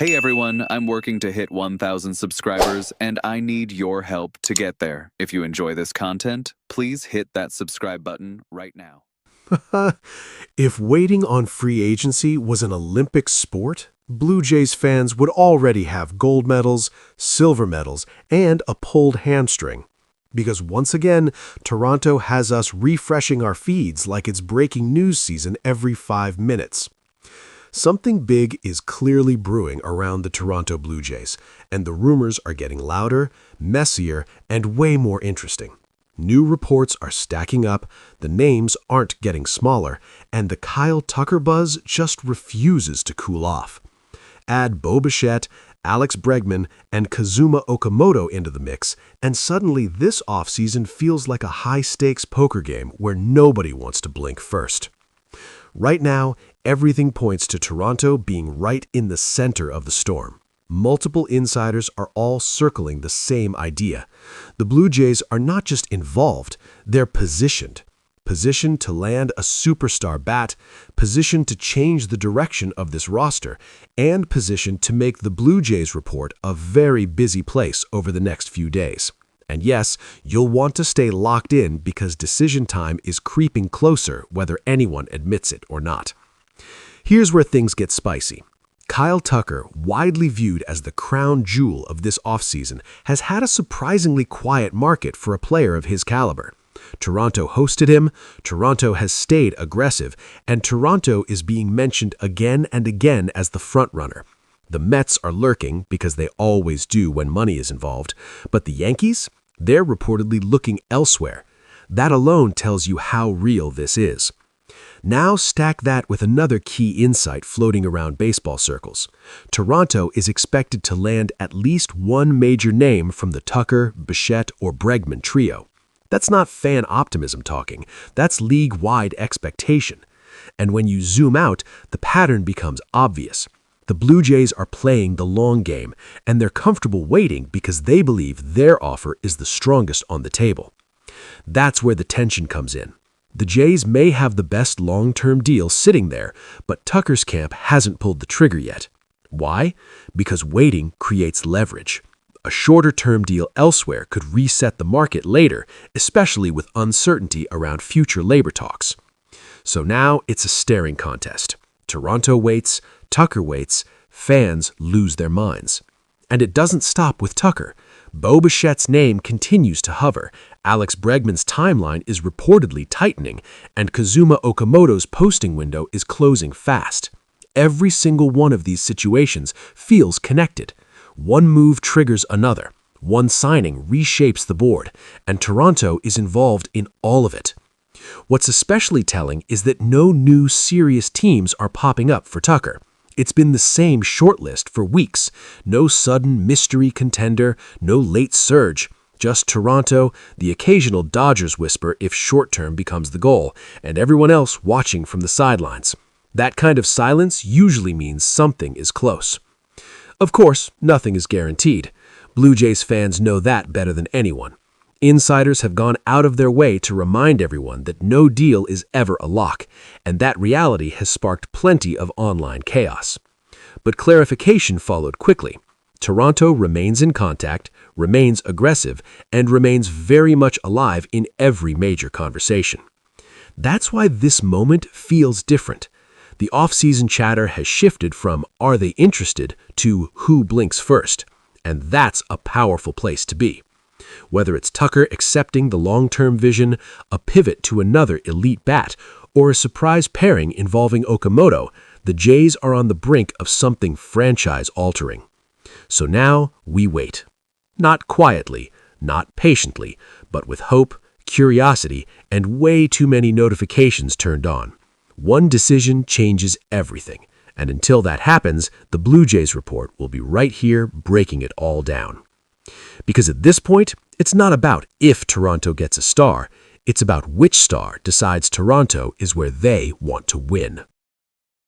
Hey everyone, I'm working to hit 1,000 subscribers and I need your help to get there. If you enjoy this content, please hit that subscribe button right now. If waiting on free agency was an Olympic sport, Blue Jays fans would already have gold medals, silver medals, and a pulled hamstring. Because once again, Toronto has us refreshing our feeds like it's breaking news season every 5 minutes. Something big is clearly brewing around the Toronto Blue Jays, and the rumors are getting louder, messier, and way more interesting. New reports are stacking up, the names aren't getting smaller, and the Kyle Tucker buzz just refuses to cool off. Add Bo Bichette, Alex Bregman, and Kazuma Okamoto into the mix, and suddenly this offseason feels like a high-stakes poker game where nobody wants to blink first. Right now, everything points to Toronto being right in the center of the storm. Multiple insiders are all circling the same idea. The Blue Jays are not just involved, they're positioned. Positioned to land a superstar bat, positioned to change the direction of this roster, and positioned to make the Blue Jays report a very busy place over the next few days. And yes, you'll want to stay locked in because decision time is creeping closer whether anyone admits it or not. Here's where things get spicy. Kyle Tucker, widely viewed as the crown jewel of this offseason, has had a surprisingly quiet market for a player of his caliber. Toronto hosted him, Toronto has stayed aggressive, and Toronto is being mentioned again and again as the frontrunner. The Mets are lurking, because they always do when money is involved, but the Yankees? They're reportedly looking elsewhere. That alone tells you how real this is. Now stack that with another key insight floating around baseball circles. Toronto is expected to land at least one major name from the Tucker, Bichette, or Bregman trio. That's not fan optimism talking, that's league-wide expectation. And when you zoom out, the pattern becomes obvious. The Blue Jays are playing the long game, and they're comfortable waiting because they believe their offer is the strongest on the table. That's where the tension comes in. The Jays may have the best long-term deal sitting there, but Tucker's camp hasn't pulled the trigger yet. Why? Because waiting creates leverage. A shorter-term deal elsewhere could reset the market later, especially with uncertainty around future labor talks. So now it's a staring contest. Toronto waits, Tucker waits, fans lose their minds. And it doesn't stop with Tucker. Bo Bichette's name continues to hover, Alex Bregman's timeline is reportedly tightening, and Kazuma Okamoto's posting window is closing fast. Every single one of these situations feels connected. One move triggers another, one signing reshapes the board, and Toronto is involved in all of it. What's especially telling is that no new serious teams are popping up for Tucker. It's been the same shortlist for weeks. No sudden mystery contender, no late surge. Just Toronto, the occasional Dodgers whisper if short-term becomes the goal, and everyone else watching from the sidelines. That kind of silence usually means something is close. Of course, nothing is guaranteed. Blue Jays fans know that better than anyone. Insiders have gone out of their way to remind everyone that no deal is ever a lock, and that reality has sparked plenty of online chaos. But clarification followed quickly. Toronto remains in contact, remains aggressive, and remains very much alive in every major conversation. That's why this moment feels different. The off-season chatter has shifted from "are they interested" to "who blinks first," and that's a powerful place to be. Whether it's Tucker accepting the long-term vision, a pivot to another elite bat, or a surprise pairing involving Okamoto, the Jays are on the brink of something franchise-altering. So now we wait. Not quietly, not patiently, but with hope, curiosity, and way too many notifications turned on. One decision changes everything, and until that happens, the Blue Jays report will be right here breaking it all down. Because at this point, it's not about if Toronto gets a star, it's about which star decides Toronto is where they want to win.